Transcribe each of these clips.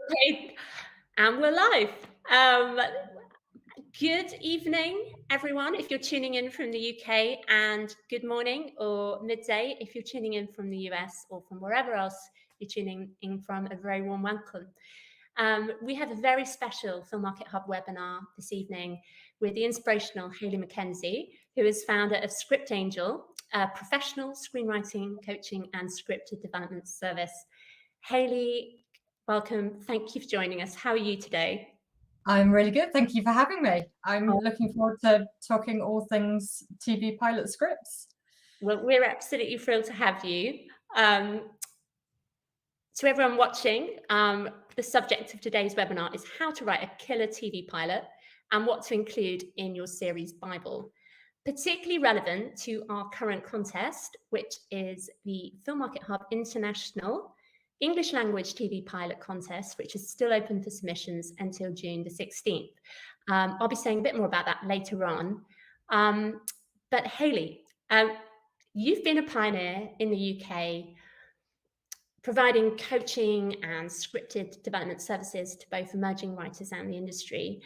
Okay, and we're live. Um, Good evening, everyone, if you're tuning in from the UK, and good morning or midday if you're tuning in from the US or from wherever else you're tuning in from. A very warm welcome. We have a very special Filmarket Hub webinar this evening with the inspirational Hayley Mckenzie, who is founder of Script Angel, a professional screenwriting, coaching, and scripted development service. Hayley, welcome. Thank you for joining us. How are you today? I'm really good. Thank you for having me. I'm Oh, looking forward to talking all things TV pilot scripts. well, we're absolutely thrilled to have you. Um, to everyone watching, the subject of today's webinar is how to write a killer TV pilot and what to include in your series Bible. Particularly relevant to our current contest, which is the Filmarket Hub International English Language TV Pilot Contest, which is still open for submissions until June the 16th. I'll be saying a bit more about that later on. But Hayley, you've been a pioneer in the UK providing coaching and scripted development services to both emerging writers and the industry.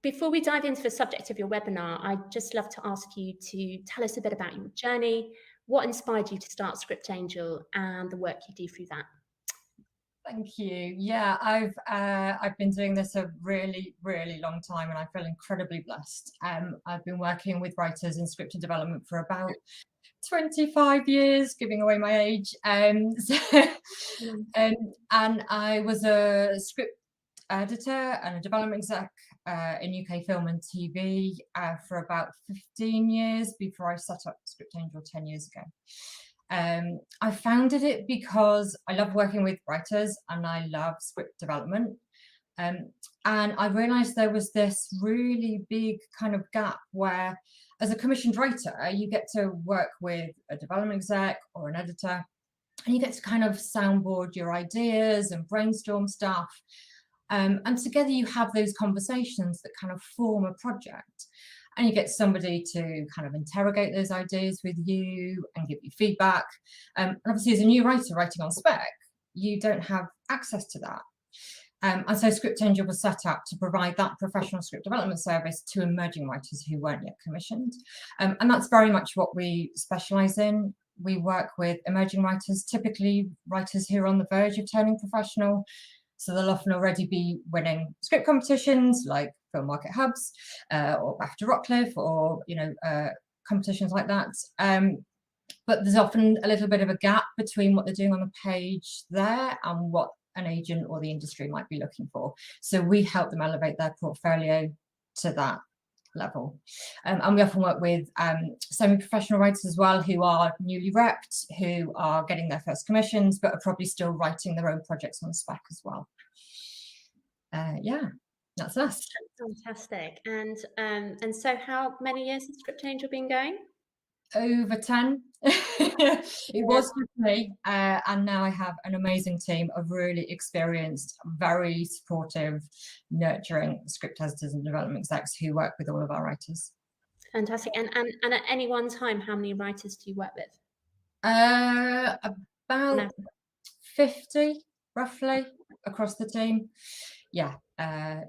Before we dive into the subject of your webinar, I'd just love to ask you to tell us a bit about your journey, what inspired you to start Script Angel, and the work you do through that. Thank you. Yeah, I've been doing this a really, really long time, and I feel incredibly blessed. I've been working with writers in scripted development for about 25 years, giving away my age. Mm. And I was a script editor and a development exec in UK film and TV for about 15 years before I set up Script Angel 10 years ago. I founded it because I love working with writers and I love script development. And I realized there was this really big kind of gap where, as a commissioned writer, you get to work with a development exec or an editor, and you get to kind of soundboard your ideas and brainstorm stuff. And together you have those conversations that kind of form a project. And you get somebody to kind of interrogate those ideas with you and give you feedback. And obviously, as a new writer writing on spec, you don't have access to that. And so Script Angel was set up to provide that professional script development service to emerging writers who weren't yet commissioned. And that's very much what we specialize in. We work with emerging writers, typically writers who are on the verge of turning professional. So they'll often already be winning script competitions like Filmarket Hubs or BAFTA Rockcliffe or competitions like that. But there's often a little bit of a gap between what they're doing on the page there and what an agent or the industry might be looking for. So we help them elevate their portfolio to that level. And we often work with semi-professional writers as well who are newly repped, who are getting their first commissions, but are probably still writing their own projects on spec as well. Yeah, that's us. Fantastic. And so how many years has Script Angel been going? Over 10. It was just me, and now I have an amazing team of really experienced, very supportive, nurturing script editors and development execs who work with all of our writers. Fantastic. And at any one time, how many writers do you work with? About 50 roughly across the team. Yeah,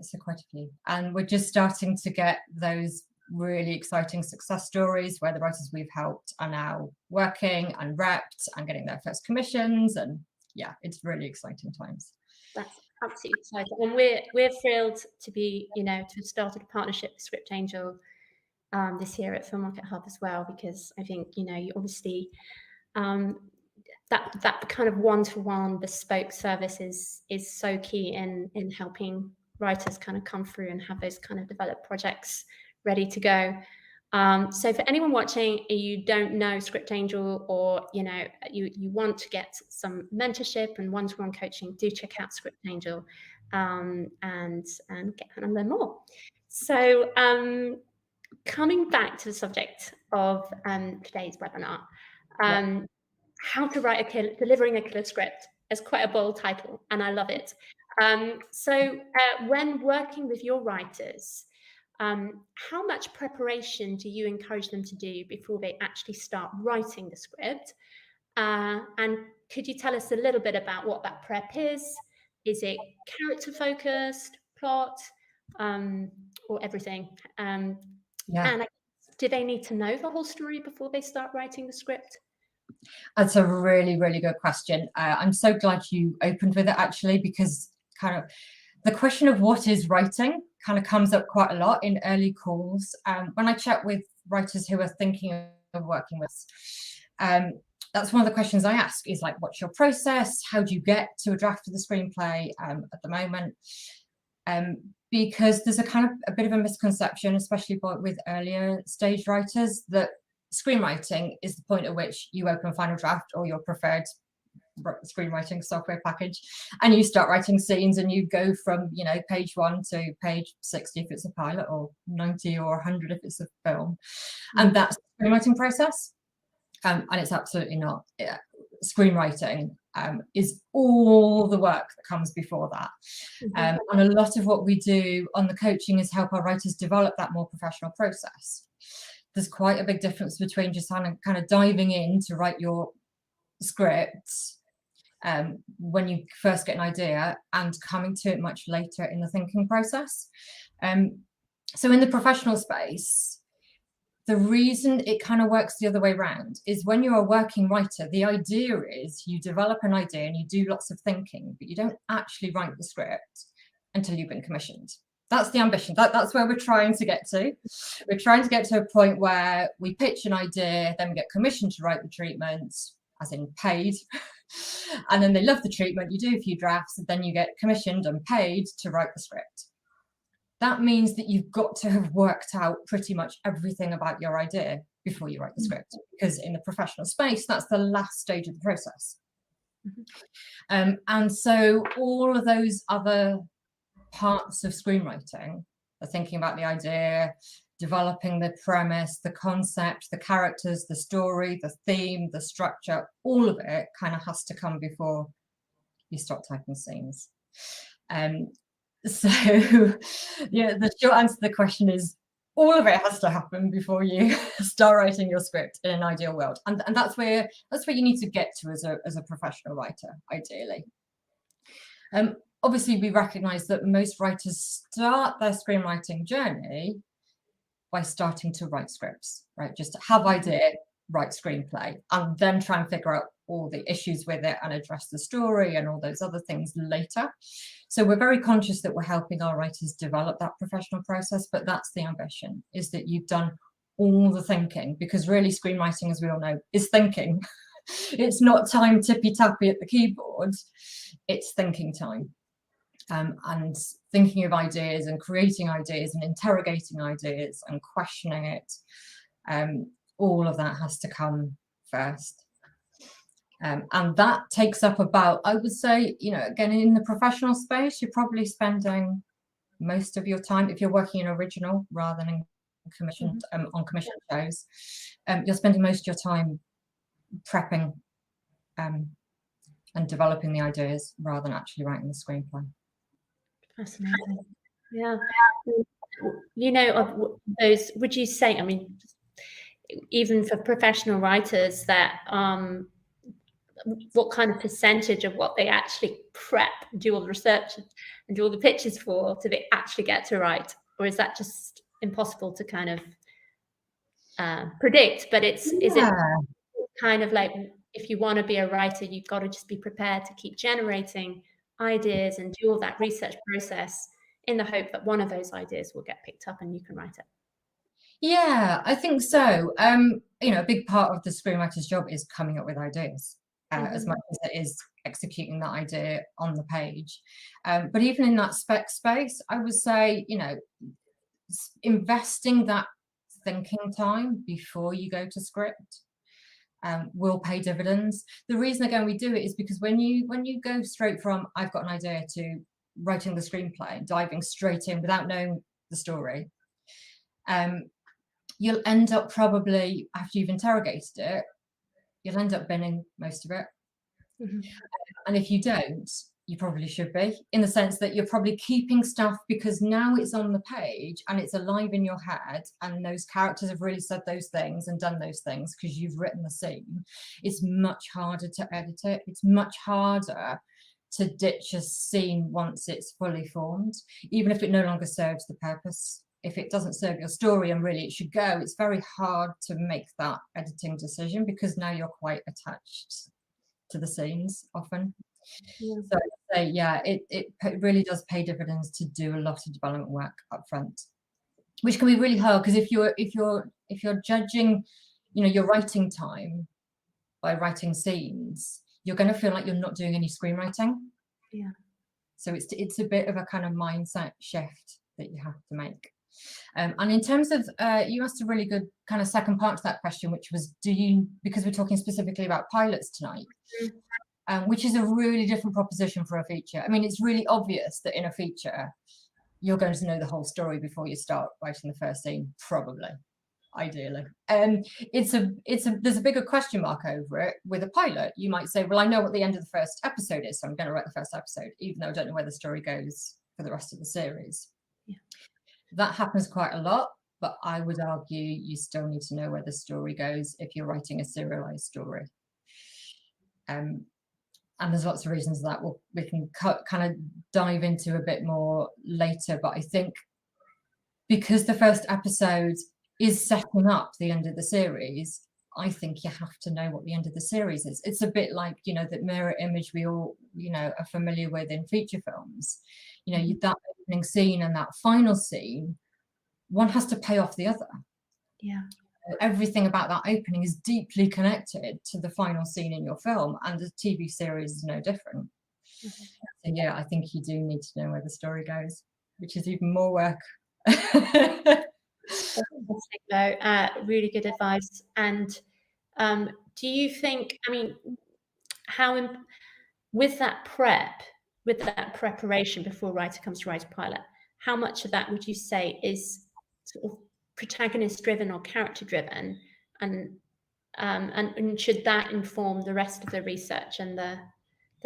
so quite a few. And we're just starting to get those really exciting success stories where the writers we've helped are now working and repped and getting their first commissions. And yeah, it's really exciting times. That's absolutely exciting. And we're thrilled to be, to have started a partnership with Script Angel this year at Filmarket Hub as well, because I think, you obviously that kind of one-to-one bespoke service is so key in helping writers kind of come through and have those kind of developed projects ready to go. So for anyone watching, you don't know Script Angel, or you want to get some mentorship and one-to-one coaching, do check out Script Angel and get and learn more. So coming back to the subject of today's webinar, how to write delivering a killer script is quite a bold title, and I love it. So when working with your writers, how much preparation do you encourage them to do before they actually start writing the script? And could you tell us a little bit about what that prep is, Is it character focused, plot, or everything? Yeah, And do they need to know the whole story before they start writing the script? that's a really, really good question. I'm so glad you opened with it, actually, because kind of the question of what is writing kind of comes up quite a lot in early calls. When I chat with writers who are thinking of working with us, that's one of the questions I ask is like, what's your process? How do you get to a draft of the screenplay at the moment? Because there's a bit of a misconception, especially with earlier stage writers, that screenwriting is the point at which you open Final Draft or your preferred screenwriting software package, and you start writing scenes, and you go from page 1 to page 60 if it's a pilot, or 90 or 100 if it's a film, and that's the screenwriting process. And it's absolutely not. Screenwriting is all the work that comes before that. And a lot of what we do on the coaching is help our writers develop that more professional process. There's quite a big difference between just kind of diving in to write your script when you first get an idea and coming to it much later in the thinking process. So in the professional space, the reason it kind of works the other way around is when you're a working writer, the idea is you develop an idea and you do lots of thinking, but you don't actually write the script until you've been commissioned. That's the ambition. That's where we're trying to get to. We're trying to get to a point where we pitch an idea, then we get commissioned to write the treatment, as in paid, and then they love the treatment, you do a few drafts, and then you get commissioned and paid to write the script. That means that you've got to have worked out pretty much everything about your idea before you write the script, because in the professional space, that's the last stage of the process. And so all of those other parts of screenwriting are thinking about the idea, developing the premise, the concept, the characters, the story, the theme, the structure, all of it kind of has to come before you start typing scenes. So the short answer to the question is all of it has to happen before you start writing your script in an ideal world. And that's where you need to get to as a professional writer, ideally. Obviously, we recognize that most writers start their screenwriting journey by starting to write scripts, right? Just have idea, write screenplay, and then try and figure out all the issues with it and address the story and all those other things later. So we're very conscious that we're helping our writers develop that professional process, but that's the ambition, is that you've done all the thinking, because really screenwriting, as we all know, is thinking. It's not time tippy-tappy at the keyboard, it's thinking time. And thinking of ideas and creating ideas and interrogating ideas and questioning it, all of that has to come first. And that takes up about, I would say, again, in the professional space, you're probably spending most of your time, if you're working in original rather than commissioned, on commissioned shows, you're spending most of your time prepping and developing the ideas rather than actually writing the screenplay. Fascinating. Yeah. Of those, would you say, I mean, even for professional writers, that what kind of percentage of what they actually prep, do all the research and do all the pitches for, do they actually get to write? Or is that just impossible to kind of predict? But is it kind of like, if you want to be a writer, you've got to just be prepared to keep generating ideas and do all that research process in the hope that one of those ideas will get picked up and you can write it? Yeah, I think so. A big part of the screenwriter's job is coming up with ideas, as much as it is executing that idea on the page. But even in that spec space, I would say, investing that thinking time before you go to script will pay dividends. The reason, again, we do it is because when you go straight from I've got an idea to writing the screenplay, diving straight in without knowing the story, you'll end up, probably after you've interrogated it, you'll end up binning most of it. And if you don't, you probably should be, in the sense that you're probably keeping stuff because now it's on the page and it's alive in your head, and those characters have really said those things and done those things because you've written the scene. It's much harder to edit it. It's much harder to ditch a scene once it's fully formed, even if it no longer serves the purpose. If it doesn't serve your story and really it should go, it's very hard to make that editing decision because now you're quite attached to the scenes often. Yeah. So I'd say, yeah, it really does pay dividends to do a lot of development work up front, which can be really hard because if you're judging, your writing time by writing scenes, you're going to feel like you're not doing any screenwriting. Yeah. So it's a bit of a kind of mindset shift that you have to make. And in terms of, you asked a really good kind of second part to that question, which was, because we're talking specifically about pilots tonight, which is a really different proposition for a feature. I mean, it's really obvious that in a feature, you're going to know the whole story before you start writing the first scene, probably, ideally. There's a bigger question mark over it. With a pilot, you might say, well, I know what the end of the first episode is, so I'm going to write the first episode, even though I don't know where the story goes for the rest of the series. Yeah. That happens quite a lot, but I would argue you still need to know where the story goes if you're writing a serialized story. And there's lots of reasons that we can kind of dive into a bit more later. But I think because the first episode is setting up the end of the series, I think you have to know what the end of the series is. It's a bit like, that mirror image we all, are familiar with in feature films. That opening scene and that final scene, one has to pay off the other. Yeah. Everything about that opening is deeply connected to the final scene in your film, and the TV series is no different. So yeah, I think you do need to know where the story goes, which is even more work. Fantastic, though. Really good advice. And do you think, I mean, with that preparation before a writer comes to write a pilot, how much of that would you say is sort of protagonist driven or character driven, and should that inform the rest of the research and the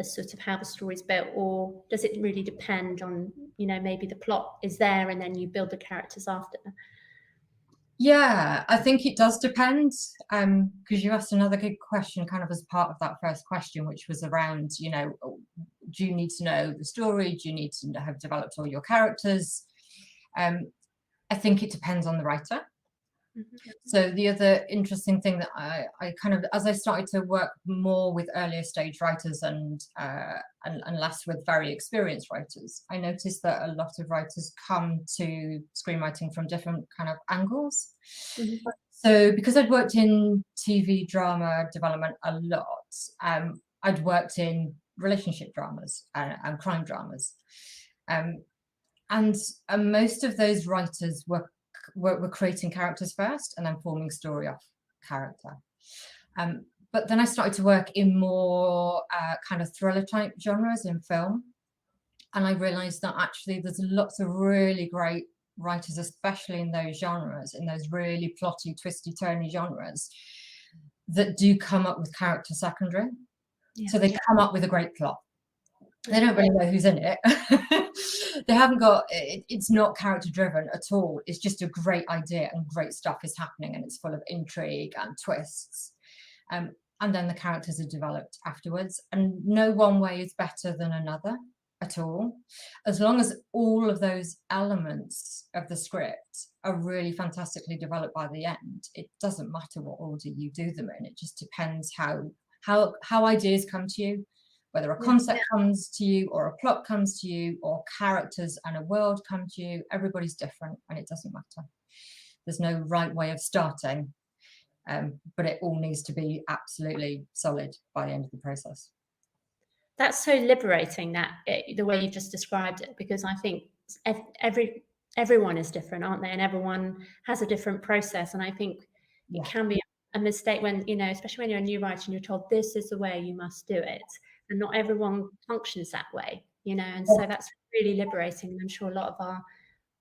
sort of how the story's built, or does it really depend on, maybe the plot is there and then you build the characters after? Yeah, I think it does depend, because you asked another good question kind of as part of that first question, which was around, do you need to know the story? Do you need to have developed all your characters? I think it depends on the writer. So the other interesting thing that I kind of, as I started to work more with earlier stage writers and less with very experienced writers, I noticed that a lot of writers come to screenwriting from different kind of angles. So because I'd worked in TV drama development a lot, I'd worked in relationship dramas and crime dramas. And most of those writers were creating characters first and then forming story off character. But then I started to work in more kind of thriller type genres in film. And I realized that actually there's lots of really great writers, especially in those genres, in those really plotty, twisty, turny genres, that do come up with character secondary. So they come up with a great plot. They don't really know who's in it. They haven't got, it's not character driven at all. It's just a great idea and great stuff is happening and it's full of intrigue and twists. And then the characters are developed afterwards. And no one way is better than another at all. As long as all of those elements of the script are really fantastically developed by the end, it doesn't matter what order you do them in. It just depends how ideas come to you, whether a concept comes to you or a plot comes to you or characters and a world come to you. Everybody's different and it doesn't matter. There's no right way of starting, but it all needs to be absolutely solid by the end of the process. That's so liberating, the way you've just described it, because I think everyone is different, aren't they? And everyone has a different process. And I think it can be a mistake when, especially when you're a new writer and you're told this is the way you must do it. And not everyone functions that way, and so that's really liberating. I'm sure a lot of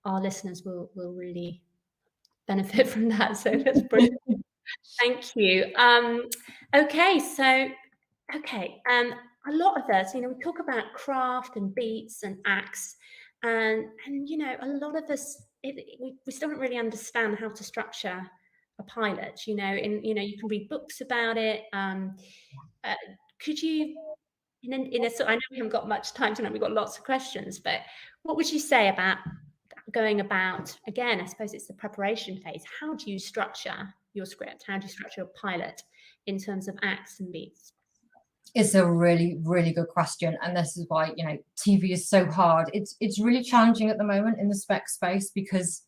our listeners will really benefit from that. So that's brilliant. Thank you. Okay. A lot of us, we talk about craft and beats and acts, and a lot of us, we still don't really understand how to structure a pilot. You can read books about it. Could you in a sort, I know we haven't got much time tonight, we've got lots of questions, but what would you say about going about, again, I suppose it's the preparation phase. How do you structure your script? How do you structure your pilot in terms of acts and beats? It's a really, really good question, and this is why, you know, TV is so hard. It's really challenging at the moment in the spec space, because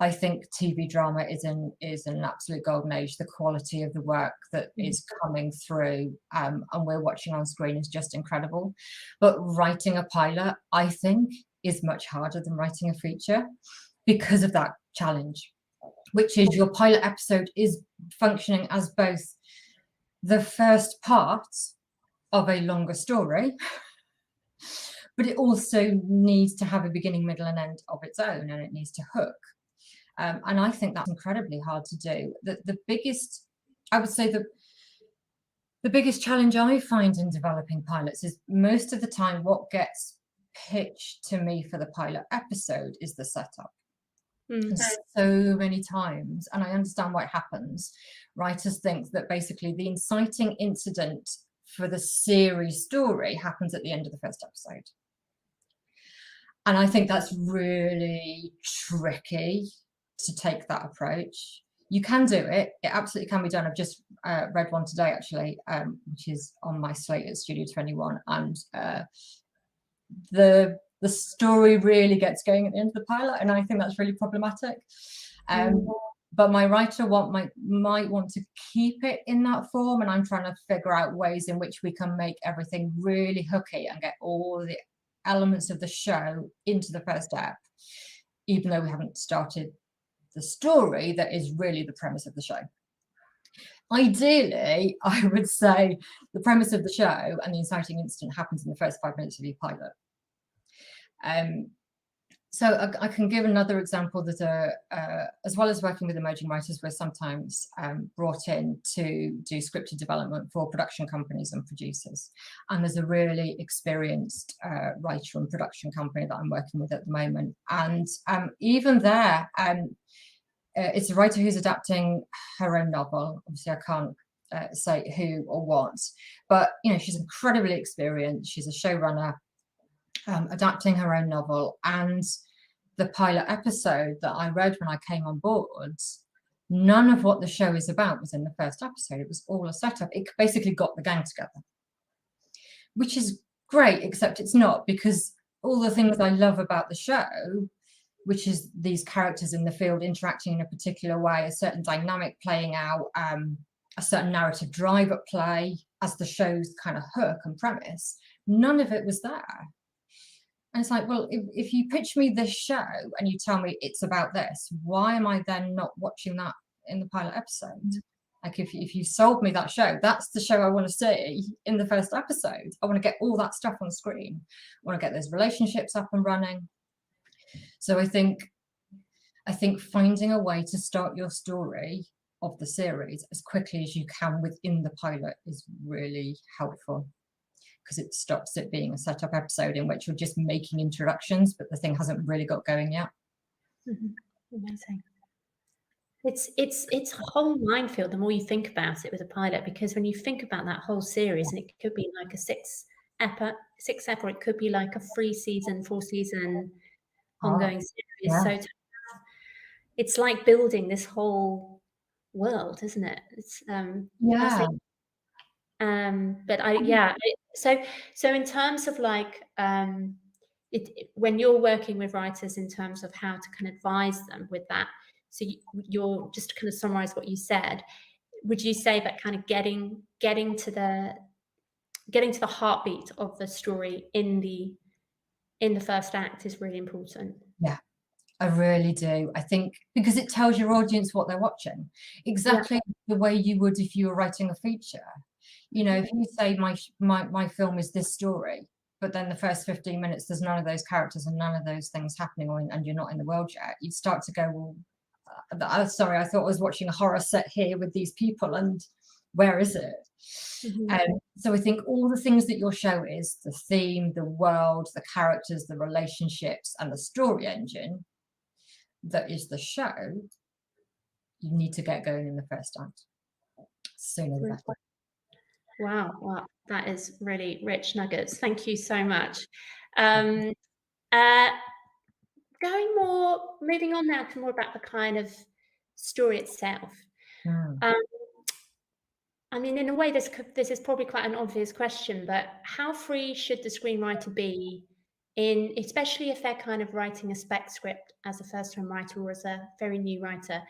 I think TV drama is an absolute golden age. The quality of the work that is coming through, and we're watching on screen, is just incredible. But writing a pilot, I think, is much harder than writing a feature because of that challenge, which is your pilot episode is functioning as both the first part of a longer story, but it also needs to have a beginning, middle, and end of its own, and it needs to hook. And I think that's incredibly hard to do. The biggest, I would say, the biggest challenge I find in developing pilots is most of the time what gets pitched to me for the pilot episode is the setup. So many times, and I understand why it happens, writers think that basically the inciting incident for the series story happens at the end of the first episode. And I think that's really tricky to take that approach. You can do it. It absolutely can be done. I've just read one today, actually, which is on my slate at Studio 21. And the story really gets going at the end of the pilot. And I think that's really problematic. But my writer might want to keep it in that form. And I'm trying to figure out ways in which we can make everything really hooky and get all the elements of the show into the first ep, even though we haven't started the story that is really the premise of the show. Ideally, I would say the premise of the show and the inciting incident happens in the first 5 minutes of your pilot. So I can give another example that as well as working with emerging writers, we're sometimes brought in to do scripted development for production companies and producers. And there's a really experienced writer and production company that I'm working with at the moment. And even there, it's a writer who's adapting her own novel. Obviously, I can't say who or what, but you know, she's incredibly experienced. She's a showrunner, adapting her own novel. And the pilot episode that I read when I came on board, none of what the show is about was in the first episode. It was all a setup. It basically got the gang together, which is great, except it's not, because all the things I love about the show, which is these characters in the field interacting in a particular way, a certain dynamic playing out, a certain narrative drive at play as the show's kind of hook and premise, none of it was there. And it's like, well, if you pitch me this show and you tell me it's about this, why am I then not watching that in the pilot episode? Like, if you sold me that show, that's the show I want to see in the first episode. I want to get all that stuff on screen. I want to get those relationships up and running. So I think finding a way to start your story of the series as quickly as you can within the pilot is really helpful, because it stops it being a setup episode in which you're just making introductions, but the thing hasn't really got going yet. Amazing. It's a whole minefield the more you think about it with a pilot, because when you think about that whole series, and it could be like a six ep, or it could be like a 3-season, 4-season ongoing series. So it's like building this whole world, isn't it? It's so in terms of like when you're working with writers in terms of how to kind of advise them with that, so you're just to kind of summarize what you said, would you say that kind of getting to the heartbeat of the story in the first act is really important? Yeah, I really do. I think because it tells your audience what they're watching, exactly the way you would if you were writing a feature. You know, if you say my film is this story, but then the first 15 minutes there's none of those characters and none of those things happening, and you're not in the world yet, you'd start to go, well, sorry, I thought I was watching a horror set here with these people, and where is it? So I think all the things that your show is, the theme, the world, the characters, the relationships, and the story engine that is the show, you need to get going in the first act. Sooner the better. Wow, that is really rich nuggets. Thank you so much. Um, uh, moving on now to more about the kind of story itself. Mm. Um, I mean, in a way, this is probably quite an obvious question, but how free should the screenwriter be in, especially if they're kind of writing a spec script as a first-time writer or as a very new writer?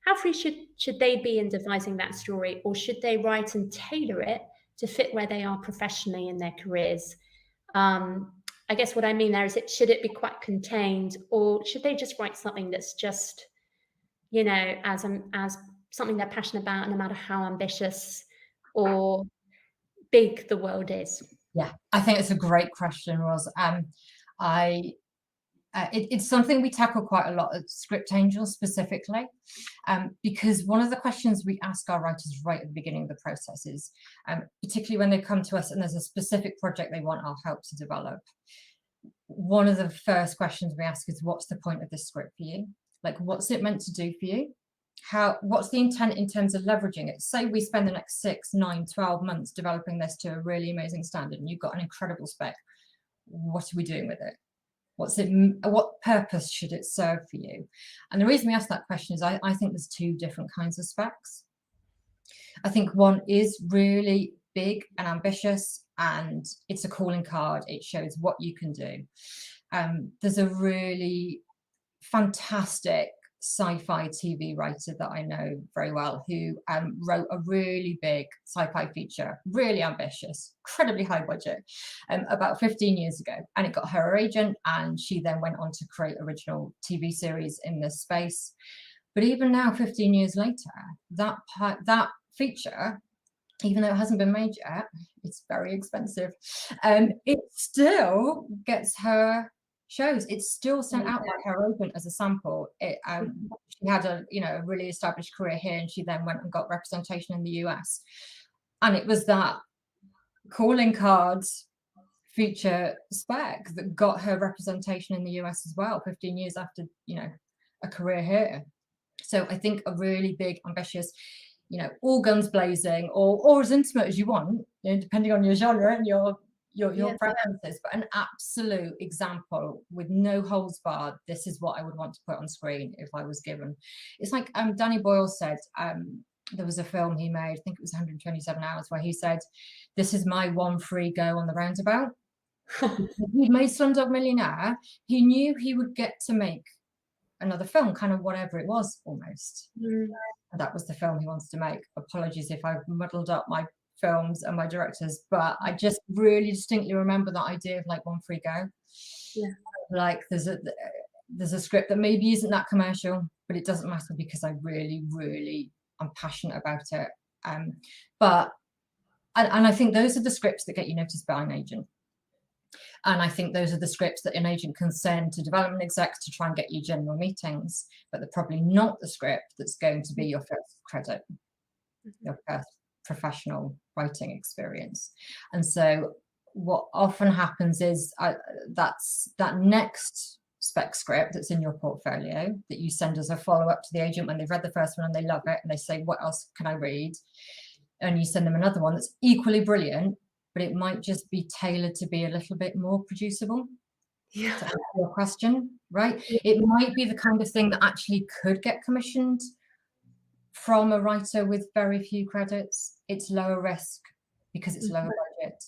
How free should they be in devising that story, or should they write and tailor it to fit where they are professionally in their careers? I guess what I mean there is, should it be quite contained, or should they just write something that's just, as something they're passionate about, no matter how ambitious or big the world is? Yeah, I think it's a great question, Ros. I it's something we tackle quite a lot at Script Angel specifically, because one of the questions we ask our writers right at the beginning of the process is, particularly when they come to us and there's a specific project they want our help to develop, one of the first questions we ask is, what's the point of this script for you? Like, what's it meant to do for you? What's the intent in terms of leveraging it? Say we spend the next 6, 9, 12 months developing this to a really amazing standard and you've got an incredible spec. What are we doing with it? What purpose should it serve for you? And the reason we ask that question is I think there's two different kinds of specs. I think one is really big and ambitious and it's a calling card. It shows what you can do. There's a really fantastic sci-fi TV writer that I know very well who wrote a really big sci-fi feature, really ambitious, incredibly high budget, about 15 years ago. And it got her agent, and she then went on to create original TV series in this space. But even now, 15 years later, that feature, even though it hasn't been made yet, it's very expensive. It still gets her shows. It's still sent out by her agent as a sample. She had a really established career here, and she then went and got representation in the US. And it was that calling cards feature spec that got her representation in the US as well, 15 years after a career here. So I think a really big, ambitious, all guns blazing, or as intimate as you want, depending on your genre and your preferences, but an absolute example with no holds barred. This is what I would want to put on screen if I was given. It's like Danny Boyle said, there was a film he made, I think it was 127 Hours, where he said, this is my one free go on the roundabout. He'd made Slumdog Millionaire. He knew he would get to make another film, kind of whatever it was, almost. And that was the film he wanted to make. Apologies if I've muddled up my films and my directors, but I just really distinctly remember that idea of like one free go. Yeah. Like there's a script that maybe isn't that commercial, but it doesn't matter because I really I'm passionate about it. But I think those are the scripts that get you noticed by an agent. And I think those are the scripts that an agent can send to development execs to try and get you general meetings, but they're probably not the script that's going to be your first credit, your first professional writing experience. And so what often happens is that's that next spec script that's in your portfolio that you send as a follow-up to the agent when they've read the first one and they love it and they say, what else can I read? And you send them another one that's equally brilliant, but it might just be tailored to be a little bit more producible. Yeah. To answer your question, right? It might be the kind of thing that actually could get commissioned from a writer with very few credits. It's lower risk because it's lower budget.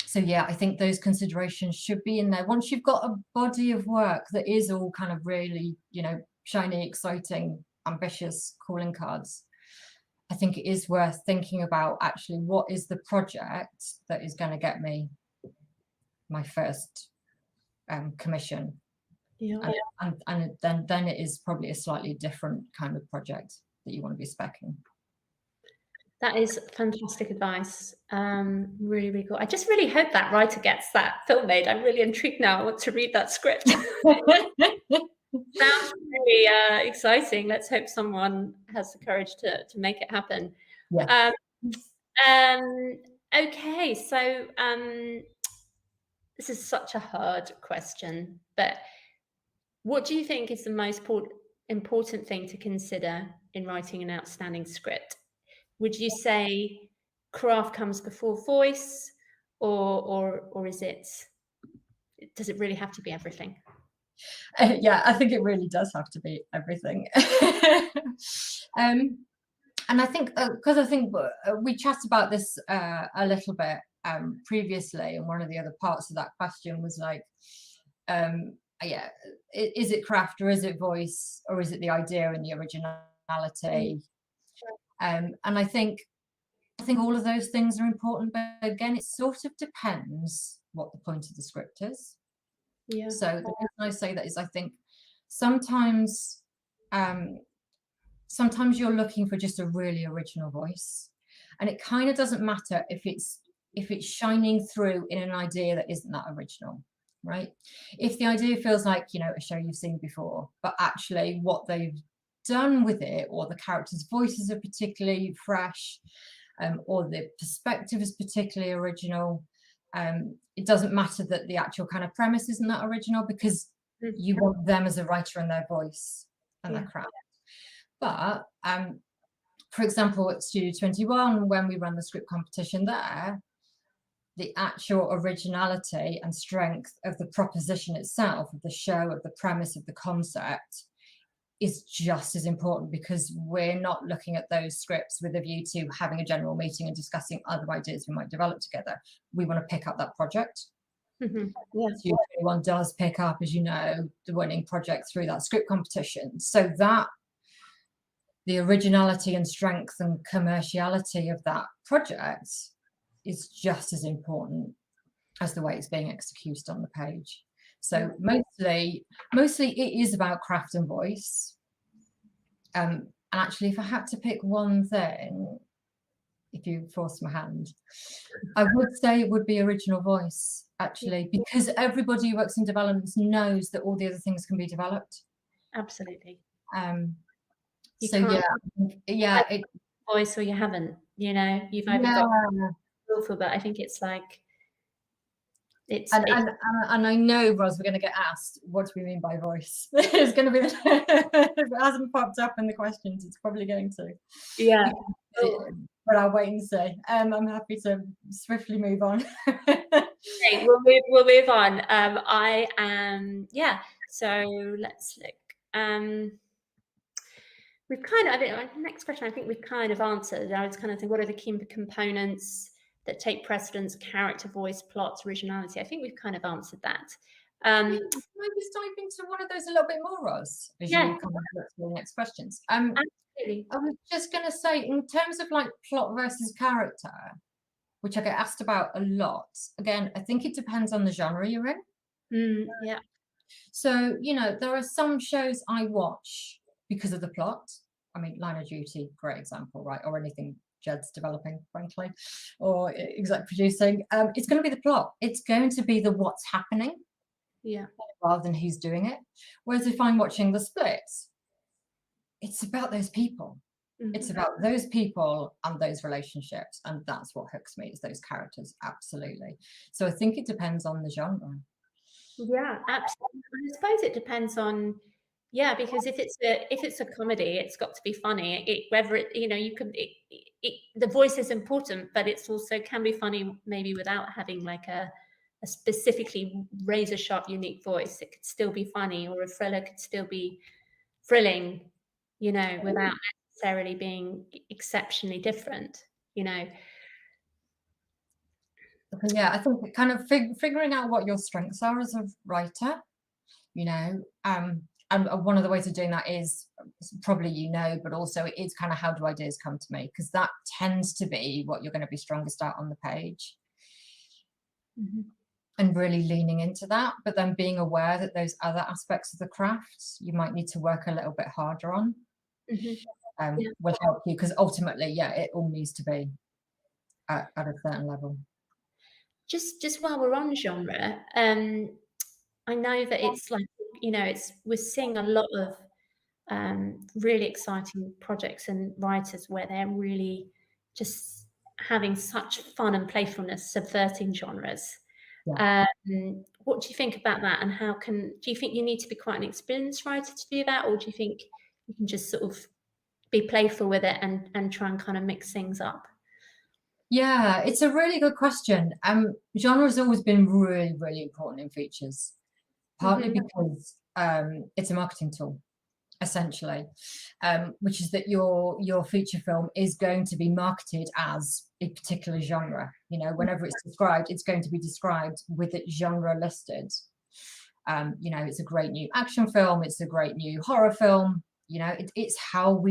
So yeah, I think those considerations should be in there. Once you've got a body of work that is all kind of really, shiny, exciting, ambitious calling cards, I think it is worth thinking about actually what is the project that is going to get me my first commission. Yeah. And then it is probably a slightly different kind of project that you want to be speccing. That is fantastic advice. Really, really cool. I just really hope that writer gets that film made. I'm really intrigued now. I want to read that script. Sounds really exciting. Let's hope someone has the courage to make it happen. Yeah. Okay, so this is such a hard question, but what do you think is the most important thing to consider in writing an outstanding script? Would you say craft comes before voice, or is it, does it really have to be everything? Yeah, I think it really does have to be everything. And I think because I think we chatted about this a little bit previously, and one of the other parts of that question was like, yeah, is it craft or is it voice or is it the idea and the originality? And I think all of those things are important, but again, it sort of depends what the point of the script is. Yeah. So the reason I say that is I think sometimes sometimes you're looking for just a really original voice, and it kind of doesn't matter if it's shining through in an idea that isn't that original, right? If the idea feels like, you know, a show you've seen before, but actually what they've done with it, or the characters' voices are particularly fresh, or the perspective is particularly original, it doesn't matter that the actual kind of premise isn't that original, because you want them as a writer and their voice and their craft. But for example, at Studio 21, when we run the script competition there, the actual originality and strength of the proposition itself, of the show, of the premise, of the concept, is just as important, because we're not looking at those scripts with a view to having a general meeting and discussing other ideas we might develop together. We want to pick up that project. Yeah. Studio 21 does pick up, as you know, the winning project through that script competition. So that the originality and strength and commerciality of that project is just as important as the way it's being executed on the page. So mostly it is about craft and voice. And actually, if I had to pick one thing, if you force my hand, I would say it would be original voice, actually, because everybody who works in developments knows that all the other things can be developed. Absolutely. So yeah, it, voice or you haven't, you know, you've either got awful, but I think it's like and I know, Ros, we're going to get asked, what do we mean by voice? It's going to be if it hasn't popped up in the questions, it's probably going to. Yeah. But I'll wait and see. I'm happy to swiftly move on. Okay, we'll move on. I am so let's look. We've kind of, I think, next question, I think we've kind of answered. I was kind of thinking, what are the key components that take precedence? Character, voice, plots, originality. I think we've kind of answered that. Maybe just dive into one of those a little bit more, Ros, as you come on to the next questions. Absolutely. I was just going to say, in terms of like plot versus character, which I get asked about a lot, again, I think it depends on the genre you're in. Yeah. So, you know, there are some shows I watch because of the plot. I mean, Line of Duty, great example, right? Or anything Jed's developing, frankly, or exec producing. It's going to be the plot. It's going to be the what's happening, rather than who's doing it. Whereas if I'm watching The Split, it's about those people. It's about those people and those relationships, and that's what hooks me, is those characters. Absolutely. So I think it depends on the genre. Yeah, absolutely. I suppose it depends on, because if it's a comedy, it's got to be funny. Whether it, you know, you can, the voice is important, but it's also can be funny maybe without having like a specifically razor sharp, unique voice. It could still be funny, or a thriller could still be thrilling, you know, without necessarily being exceptionally different, you know. Yeah, I think kind of figuring out what your strengths are as a writer, you know, and one of the ways of doing that is probably, you know, but also it's kind of how do ideas come to me, because that tends to be what you're going to be strongest at on the page. And really leaning into that, but then being aware that those other aspects of the craft you might need to work a little bit harder on will help you, because ultimately, it all needs to be at a certain level. Just while we're on genre, I know that it's like, you know, we're seeing a lot of really exciting projects and writers where they're really just having such fun and playfulness, subverting genres. What do you think about that, and do you think you need to be quite an experienced writer to do that, or do you think you can just sort of be playful with it and try and kind of mix things up? Yeah, it's a really good question. Genre has always been really, really important in features, partly because it's a marketing tool, essentially, which is that your feature film is going to be marketed as a particular genre. You know, whenever it's described, it's going to be described with its genre listed. You know, it's a great new action film, it's a great new horror film. You know, it's how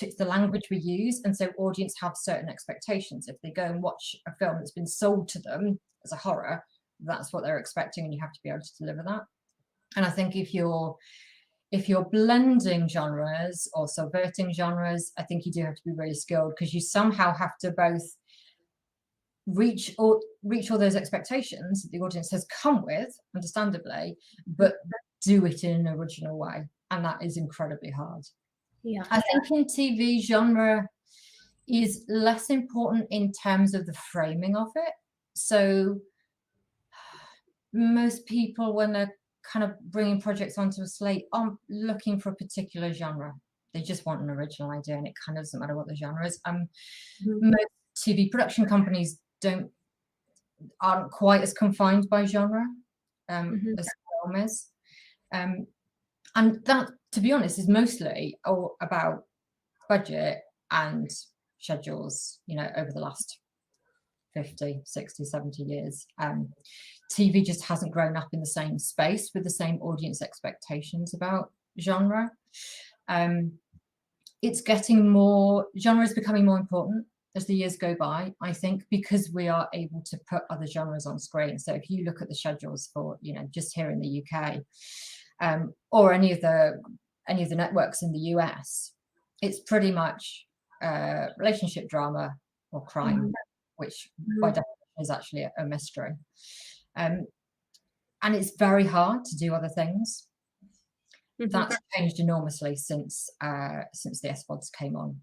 it's the language we use, and so audience have certain expectations. If they go and watch a film that's been sold to them as a horror, that's what they're expecting, and you have to be able to deliver that. And I think if you're blending genres or subverting genres, I think you do have to be really skilled, because you somehow have to both reach all those expectations that the audience has come with, understandably, but do it in an original way, and that is incredibly hard. Yeah. I think in TV, genre is less important in terms of the framing of it. So most people, when they're kind of bringing projects onto a slate, aren't looking for a particular genre. They just want an original idea, and it kind of doesn't matter what the genre is. Most TV production companies aren't quite as confined by genre as film is. And that, to be honest, is mostly all about budget and schedules, you know, over the last 50, 60, 70 years. TV just hasn't grown up in the same space with the same audience expectations about genre. It's getting more, genre is becoming more important as the years go by, I think, because we are able to put other genres on screen. So if you look at the schedules for, you know, just here in the UK, or any of the networks in the US, it's pretty much relationship drama or crime, which by definition is actually a mystery. And it's very hard to do other things. That's changed enormously since the SVODs came on.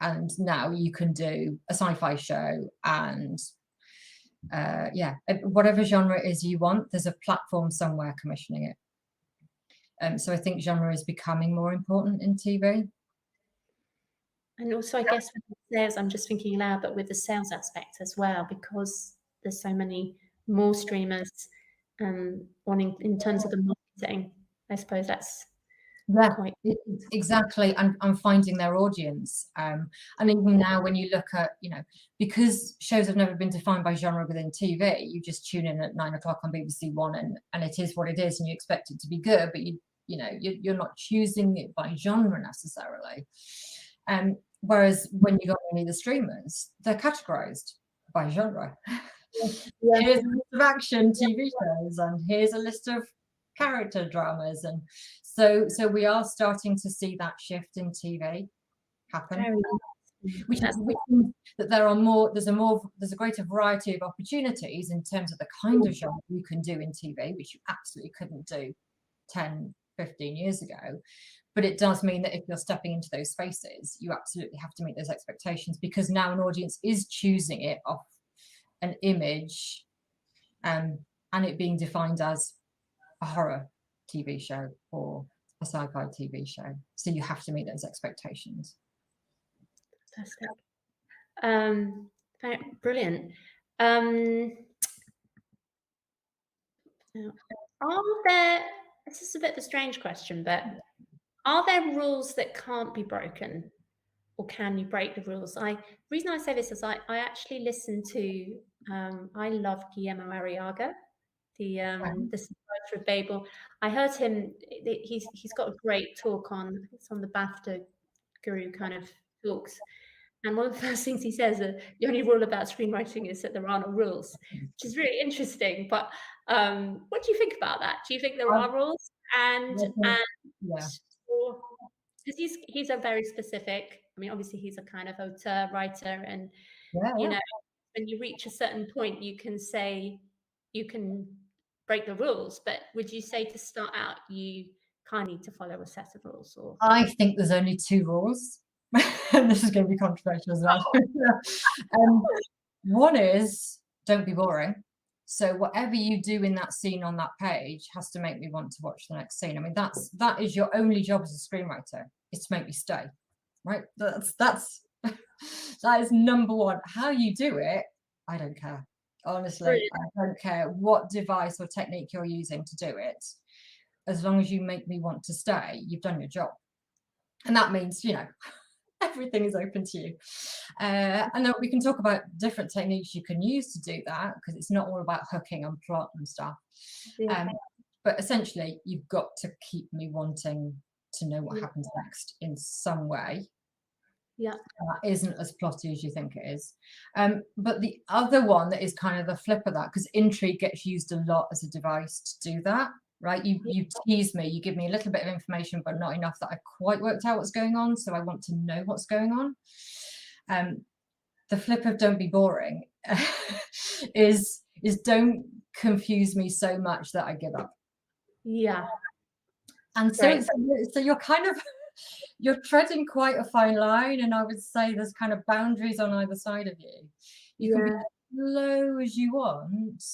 And now you can do a sci-fi show and whatever genre it is you want, there's a platform somewhere commissioning it. So I think genre is becoming more important in TV. And also, I guess with the sales, I'm just thinking aloud, but with the sales aspect as well, because there's so many more streamers wanting, in terms of the marketing, I suppose that's quite exactly, and finding their audience. And even now, when you look at, you know, because shows have never been defined by genre within TV, you just tune in at 9 o'clock on BBC One, and it is what it is, and you expect it to be good, but you're not choosing it by genre necessarily. Whereas when you go on any of the streamers, they're categorized by genre. Here's a list of action TV shows, and here's a list of character dramas, and so we are starting to see that shift in TV happen, which means that there's a greater variety of opportunities in terms of the kind of genre you can do in TV, which you absolutely couldn't do 10, 15 years ago. But it does mean that if you're stepping into those spaces, you absolutely have to meet those expectations, because now an audience is choosing it off an image, and it being defined as a horror TV show or a sci-fi TV show. So you have to meet those expectations. Fantastic. Brilliant. This is a bit of a strange question, but are there rules that can't be broken, or can you break the rules? The reason I say this is I actually listen to, I love Guillermo Arriaga, the writer of Babel. I heard him, he's got a great talk on, it's on the BAFTA Guru kind of talks. And one of the first things he says, the only rule about screenwriting is that there are no rules, which is really interesting. But what do you think about that? Do you think there are rules? Because he's a very specific, I mean, obviously he's a kind of auteur, writer, and you know, when you reach a certain point, you can break the rules. But would you say to start out, you kind of need to follow a set of rules? Or I think there's only 2 rules. And this is going to be controversial as well. One is, don't be boring. So whatever you do in that scene on that page has to make me want to watch the next scene. I mean, that is your only job as a screenwriter, is to make me stay, right? That's That is number one. How you do it, I don't care. Honestly, Brilliant. I don't care what device or technique you're using to do it. As long as you make me want to stay, you've done your job. And that means, everything is open to you. And then we can talk about different techniques you can use to do that, because it's not all about hooking and plot and stuff. Yeah. But essentially, you've got to keep me wanting to know what happens next in some way. Yeah. That isn't as plotty as you think it is. But the other one that is kind of the flip of that, because intrigue gets used a lot as a device to do that, right? You tease me, you give me a little bit of information, but not enough that I quite worked out what's going on. So I want to know what's going on. The flip of don't be boring is don't confuse me so much that I give up. Yeah. And so you're kind of you're treading quite a fine line, and I would say there's kind of boundaries on either side of you. You can be as low as you want,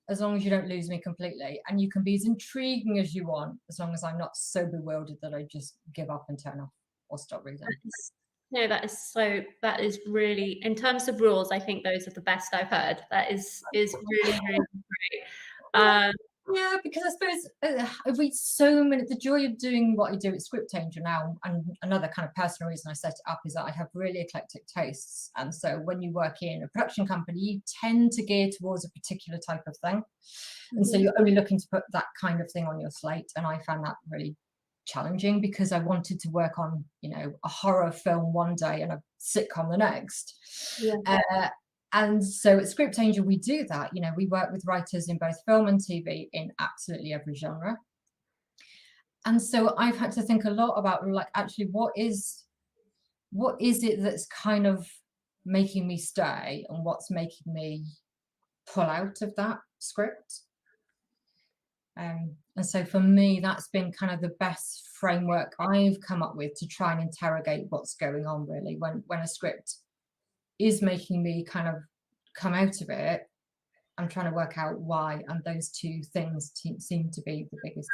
as long as you don't lose me completely, and you can be as intriguing as you want, as long as I'm not so bewildered that I just give up and turn off or stop reading. No, that is really, in terms of rules, I think those are the best I've heard. That is really, really great. Yeah, because I suppose I read so many. The joy of doing what I do at Script Angel now, and another kind of personal reason I set it up, is that I have really eclectic tastes. And so when you work in a production company, you tend to gear towards a particular type of thing. And so you're only looking to put that kind of thing on your slate. And I found that really challenging, because I wanted to work on, a horror film one day and a sitcom the next. And so at Script Angel, we do that. We work with writers in both film and TV in absolutely every genre. And so I've had to think a lot about, actually, what is it that's kind of making me stay, and what's making me pull out of that script. And so for me, that's been kind of the best framework I've come up with to try and interrogate what's going on, really, when a script is making me kind of come out of it. I'm trying to work out why, and those two things seem to be the biggest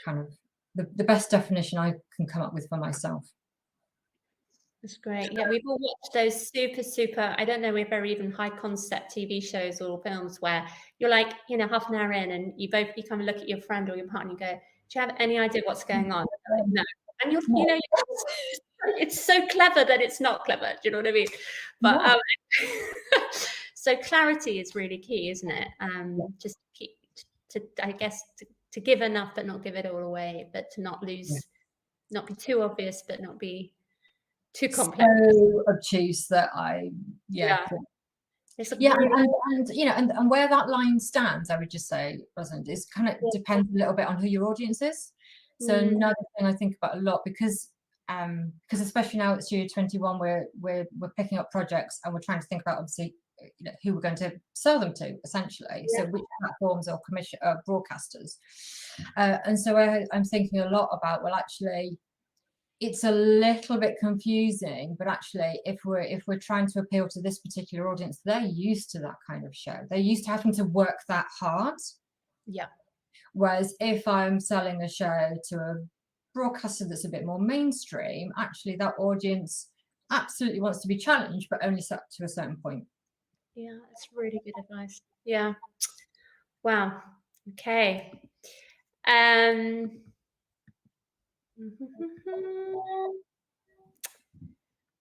kind of the best definition I can come up with for myself. That's great. Yeah, we've all watched those super, I don't know if they're even high concept TV shows or films where you're like, half an hour in, and you kind of look at your friend or your partner and go, do you have any idea what's going on? Like, no. And it's so clever that it's not clever. Do you know what I mean? But so clarity is really key, isn't it? Just keep to give enough but not give it all away, but to not lose, not be too obvious but not be too complex. So obtuse that and where that line stands, I would just say, Rosalind, is kind of depends a little bit on who your audience is. So another thing I think about a lot, because especially now at Studio 21, we're picking up projects, and we're trying to think about, obviously, who we're going to sell them to, essentially. So which platforms or broadcasters. And so I'm thinking a lot about, well, actually, it's a little bit confusing, but actually, if we're trying to appeal to this particular audience, they're used to that kind of show. They're used to having to work that hard. Yeah. Whereas if I'm selling a show to a broadcaster that's a bit more mainstream, actually that audience absolutely wants to be challenged, but only set to a certain point. Yeah, that's really good advice. Yeah. Wow. Okay.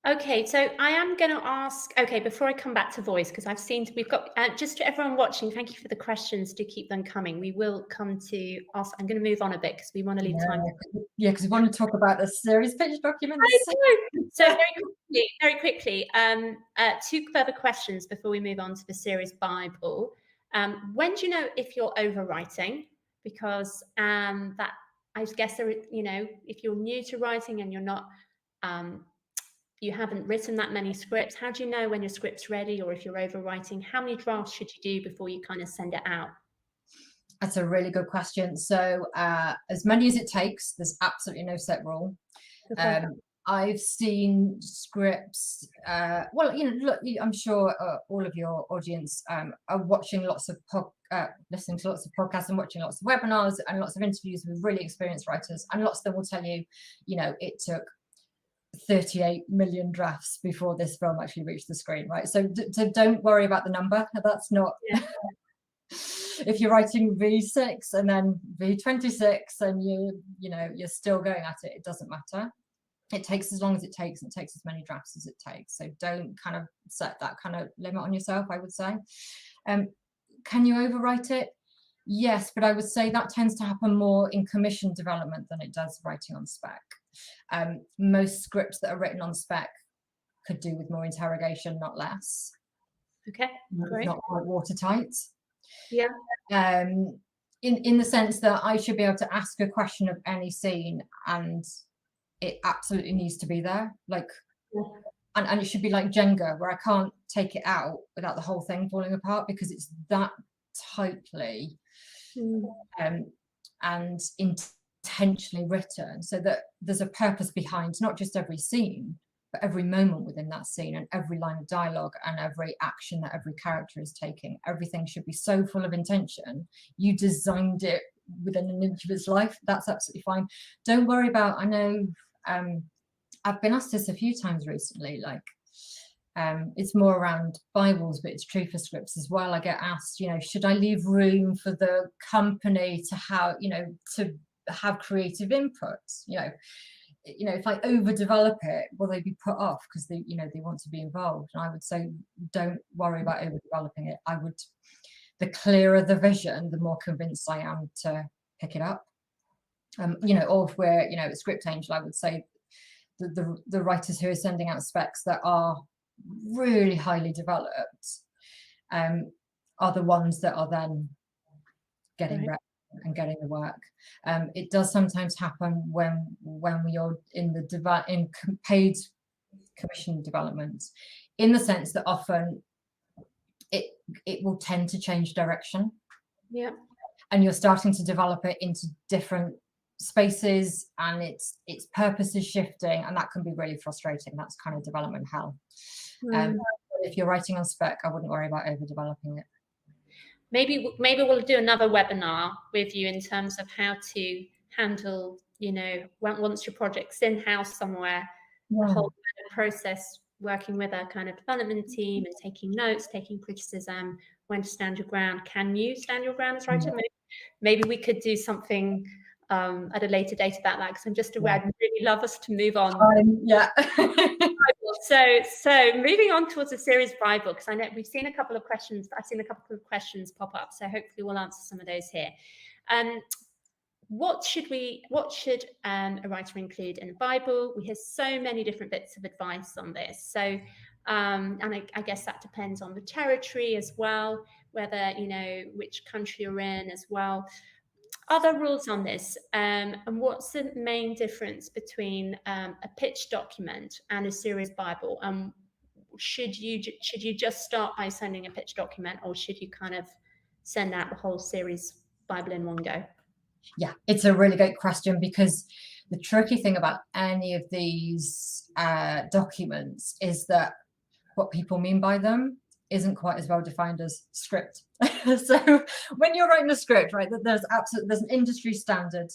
Okay, so I am going to ask, before I come back to voice, because we've got, just to everyone watching, thank you for the questions, do keep them coming. We will come to ask, I'm going to move on a bit because we want to leave time. Yeah, because we want to talk about the series pitch documents. So very quickly, two further questions before we move on to the series Bible. When do you know if you're overwriting? Because that, I guess, if you're new to writing and you're not, you haven't written that many scripts, how do you know when your script's ready, or if you're overwriting? How many drafts should you do before you kind of send it out? That's a really good question. So as many as it takes, there's absolutely no set rule. I've seen scripts, look, I'm sure all of your audience are watching lots of listening to lots of podcasts and watching lots of webinars and lots of interviews with really experienced writers, and lots of them will tell you, it took 38 million drafts before this film actually reached the screen, right? So don't worry about the number. That's not. Yeah. If you're writing V6 and then V26 and you're still going at it, it doesn't matter. It takes as long as it takes, and it takes as many drafts as it takes. So don't kind of set that kind of limit on yourself, I would say. Can you overwrite it? Yes, but I would say that tends to happen more in commission development than it does writing on spec. Most scripts that are written on spec could do with more interrogation, not less. Okay, great. Not quite watertight. Yeah. In the sense that I should be able to ask a question of any scene and it absolutely needs to be there, like, and it should be like Jenga, where I can't take it out without the whole thing falling apart, because it's that tightly and intentionally written, so that there's a purpose behind not just every scene, but every moment within that scene, and every line of dialogue, and every action that every character is taking. Everything should be so full of intention. You designed it within an inch of its life. That's absolutely fine. Don't worry about, I know I've been asked this a few times recently, like it's more around Bibles, but it's true for scripts as well. I get asked, should I leave room for the company to have creative input? If I overdevelop it, will they be put off because they want to be involved? And I would say, don't worry about overdeveloping it. The clearer the vision, the more convinced I am to pick it up. Or if we're, at Script Angel, I would say the writers who are sending out specs that are really highly developed are the ones that are then getting ready and getting the work. It does sometimes happen when we are in paid commission development, in the sense that often it will tend to change direction. Yeah. And you're starting to develop it into different spaces, and its purpose is shifting, and that can be really frustrating. That's kind of development hell. If you're writing on spec, I wouldn't worry about overdeveloping it. Maybe we'll do another webinar with you in terms of how to handle, once your project's in-house somewhere, the whole process, working with a kind of development team and taking notes, taking criticism, when to stand your ground. Can you stand your ground as writer? Maybe we could do something at a later date about that, because I'm just aware I'd really love us to move on. So moving on towards the series Bible, because I know we've seen a couple of questions. I've seen a couple of questions pop up, so hopefully we'll answer some of those here. What should a writer include in the Bible? We hear so many different bits of advice on this. So, and I guess that depends on the territory as well, whether, which country you're in as well. Other rules on this, and what's the main difference between a pitch document and a series Bible? Should you just start by sending a pitch document, or should you kind of send out the whole series Bible in one go? Yeah, it's a really great question, because the tricky thing about any of these documents is that what people mean by them isn't quite as well defined as script. So when you're writing a script, right, there's an industry standard.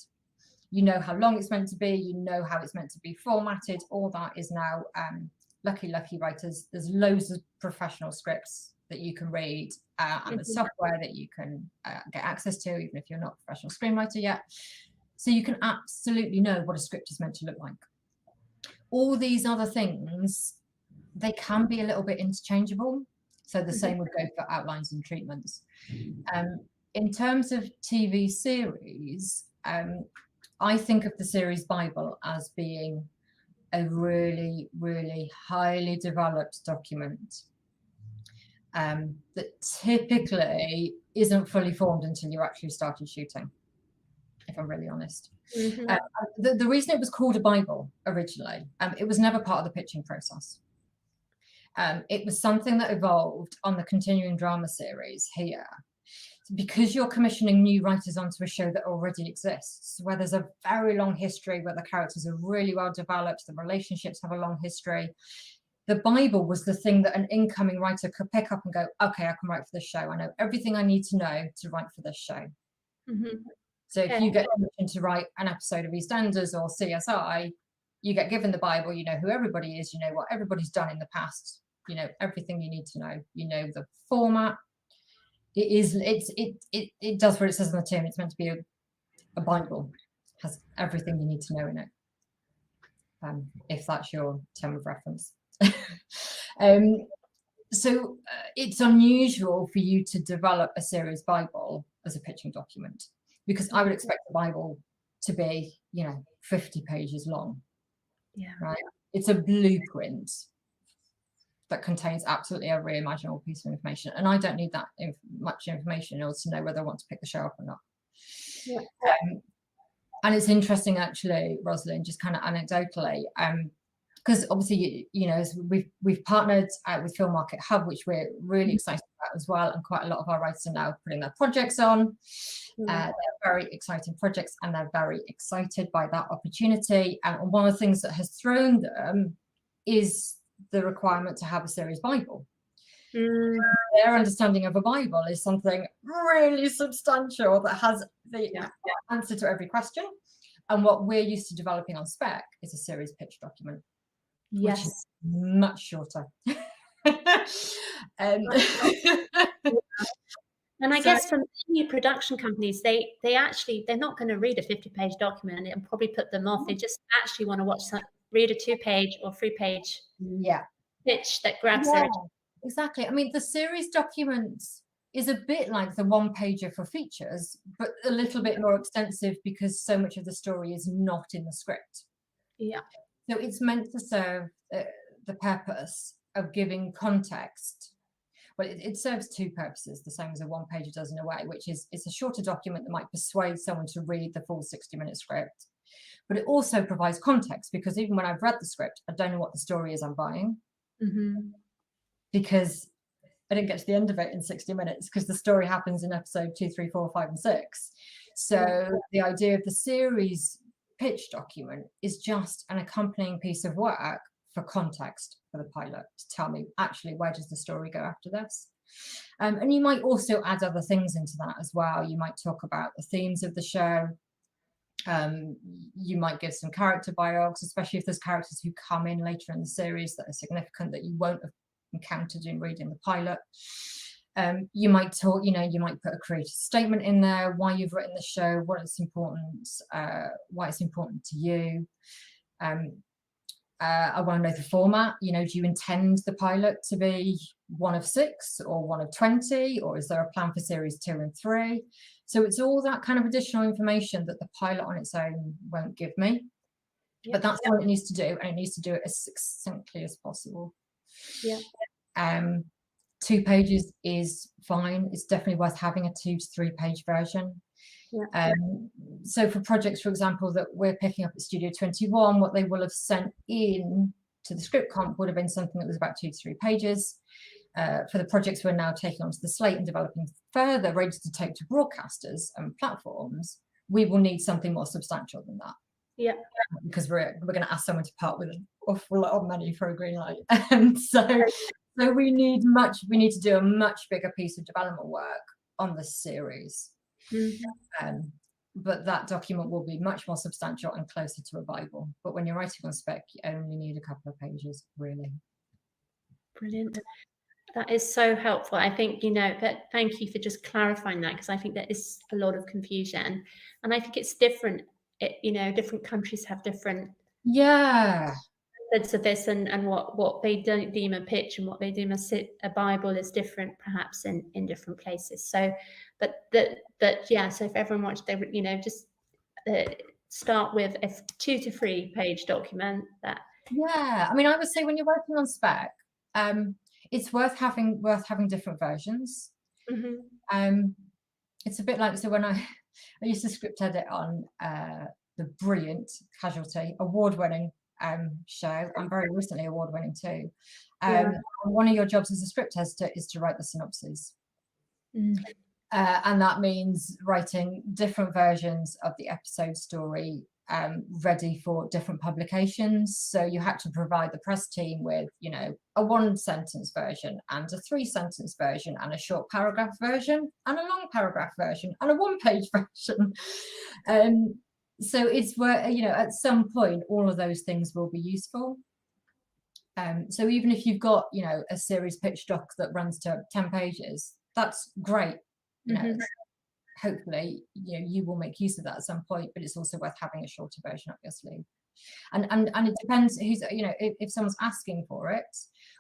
You know how long it's meant to be, you know how it's meant to be formatted. All that is now lucky writers. There's loads of professional scripts that you can read, and the software that you can get access to, even if you're not a professional screenwriter yet. So you can absolutely know what a script is meant to look like. All these other things, they can be a little bit interchangeable. So the same would go for outlines and treatments. In terms of TV series, I think of the series Bible as being a really, really highly developed document that typically isn't fully formed until you actually started shooting, if I'm really honest. The reason it was called a Bible originally, it was never part of the pitching process. It was something that evolved on the continuing drama series here, because you're commissioning new writers onto a show that already exists, where there's a very long history, where the characters are really well developed, the relationships have a long history. The Bible was the thing that an incoming writer could pick up and go, okay, I can write for this show. I know everything I need to know to write for this show. So if you get permission to write an episode of EastEnders or CSI, you get given the Bible, you know who everybody is, you know what everybody's done in the past, you know everything you need to know, you know the format. It does what it says on the tin. It's meant to be a Bible, has everything you need to know in it, if that's your term of reference. So it's unusual for you to develop a series Bible as a pitching document, because I would expect the Bible to be, you know, 50 pages long. Yeah. Right. It's a blueprint that contains absolutely every imaginable piece of information, and I don't need that much information in order to know whether I want to pick the show up or not. Yeah. And it's interesting, actually, Rosalind, just kind of anecdotally, because obviously, you know, we've partnered with Filmarket Hub, which we're really excited about as well, and quite a lot of our writers are now putting their projects on. They're very exciting projects, and they're very excited by that opportunity. And one of the things that has thrown them is the requirement to have a series Bible. Their understanding of a Bible is something really substantial that has the answer to every question. And what we're used to developing on spec is a series pitch document, which is much shorter. And I guess from new production companies, they're not going to read a 50-page document and probably put them off. They just actually want to read a 2-page or 3-page pitch that grabs their attention. Exactly. I mean, the series document is a bit like the one-pager for features, but a little bit more extensive because so much of the story is not in the script. Yeah. So it's meant to serve the purpose of giving context. Well, it serves two purposes, the same as a one-pager does in a way, which is it's a shorter document that might persuade someone to read the full 60-minute script. But it also provides context, because even when I've read the script, I don't know what the story is I'm buying. Because I didn't get to the end of it in 60 minutes, because the story happens in episode 2, 3, 4, 5, and 6. So the idea of the series pitch document is just an accompanying piece of work for context for the pilot, to tell me actually where does the story go after this. And you might also add other things into that as well. You might talk about the themes of the show. You might give some character bios, especially if there's characters who come in later in the series that are significant that you won't have encountered in reading the pilot. You might talk, you know, you might put a creative statement in there, why you've written the show, what it's important, why it's important to you. I want to know the format. You know, do you intend the pilot to be 1 of 6 or 1 of 20, or is there a plan for series 2 and 3? So it's all that kind of additional information that the pilot on its own won't give me. But that's what it needs to do, and it needs to do it as succinctly as possible. 2 pages is fine. It's definitely worth having a 2 to 3 page version. So for projects, for example, that we're picking up at Studio 21, what they will have sent in to the script comp would have been something that was about 2 to 3 pages. For the projects we're now taking onto the slate and developing further, ready to take to broadcasters and platforms, we will need something more substantial than that. Because we're going to ask someone to part with an awful lot of money for a green light. And so we need to do a much bigger piece of development work on the series. But that document will be much more substantial and closer to a Bible. But when you're writing on spec, you only need a couple of pages, really. Brilliant. That is so helpful. I think, you know, but thank you for just clarifying that, because I think there is a lot of confusion, and I think it's different. You know, different countries have different methods of this, and what they don't deem a pitch and what they deem a Bible is different, perhaps in different places. So, so if everyone wants, they, you know, just start with a 2 to 3 page document. I mean, I would say when you're working on spec, it's worth having different versions. It's a bit like, so when I used to script edit on the brilliant Casualty, award-winning show, and very recently award-winning too. One of your jobs as a script editor is to write the synopses. And that means writing different versions of the episode story ready for different publications. So you had to provide the press team with, you know, a 1-sentence version and a 3-sentence version and a short paragraph version and a long paragraph version and a 1-page version. So it's where, you know, at some point, all of those things will be useful. So even if you've got, you know, a series pitch doc that runs to 10 pages, that's great. You know, hopefully, you know, you will make use of that at some point, but it's also worth having a shorter version up your sleeve. And it depends who's, you know, if someone's asking for it,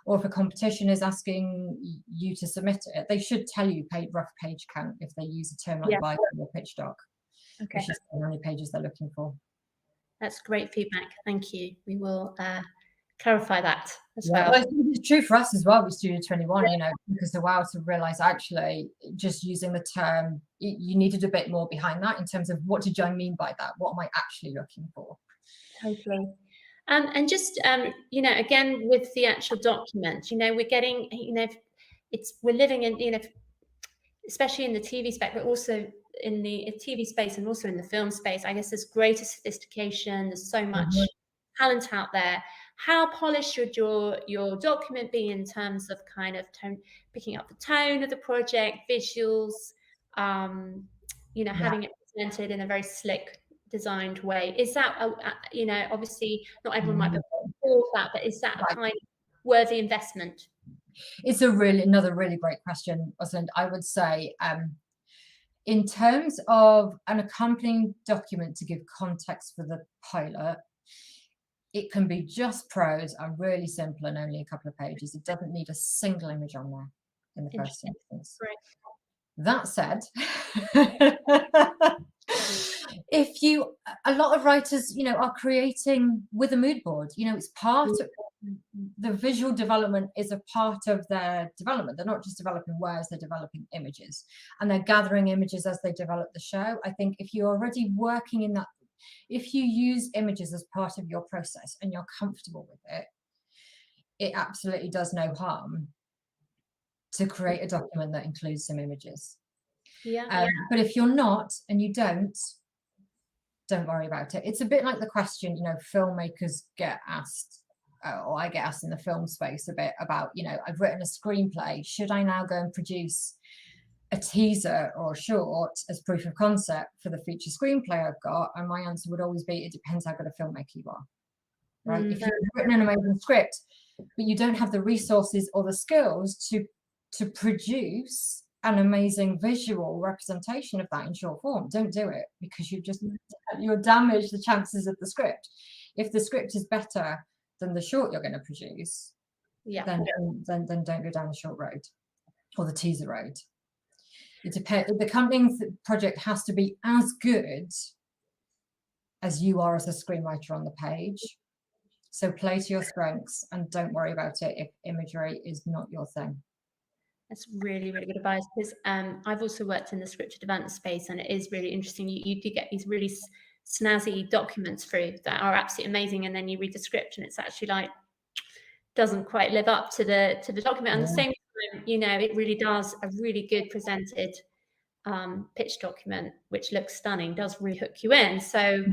or if a competition is asking you to submit it, they should tell you rough page count if they use a term like Bible or pitch doc. Okay. They should say how many pages they're looking for. That's great feedback. Thank you. We will clarify that as Yeah, well. I think it's true for us as well with Studio 21, you know, because a while to realize actually just using the term, you needed a bit more behind that in terms of what did I mean by that? What am I actually looking for? Totally. And just, you know, again, with the actual document, you know, we're getting, you know, we're living in, you know, especially in the TV space, but also in the TV space and also in the film space, I guess there's greater sophistication. There's so much talent out there. How polished should your document be in terms of kind of picking up the tone of the project, visuals, you know, having it presented in a very slick, designed way? Is that, you know, obviously not everyone might be able to afford that, but is that a kind of worthy investment? It's another really great question, Rosalind. I would say, in terms of an accompanying document to give context for the pilot, it can be just prose and really simple and only a couple of pages. It doesn't need a single image on there in the first instance. Right. That said, a lot of writers, you know, are creating with a mood board, you know, it's part of the visual development is a part of their development. They're not just developing words, they're developing images, and they're gathering images as they develop the show. I think if you're already working in that, if you use images as part of your process and you're comfortable with it, it absolutely does no harm to create a document that includes some images. But if you're not and you don't worry about it. It's a bit like the question, you know, filmmakers get asked, or I get asked in the film space a bit about, you know, I've written a screenplay. Should I now go and produce a teaser or a short as proof of concept for the feature screenplay I've got? And my answer would always be, it depends how good a filmmaker you are, right? If you've written an amazing script, but you don't have the resources or the skills to produce an amazing visual representation of that in short form, don't do it, because you'll damage the chances of the script. If the script is better than the short you're going to produce, then don't go down the short road or the teaser road. It depends. The accompanying project has to be as good as you are as a screenwriter on the page. So play to your strengths and don't worry about it if imagery is not your thing. That's really, really good advice, because I've also worked in the scripted development space, and it is really interesting. You do get these really snazzy documents through that are absolutely amazing, and then you read the script and it's actually like doesn't quite live up to the document. And at the same time, you know, it really does, a really good presented pitch document, which looks stunning, does really hook you in. So,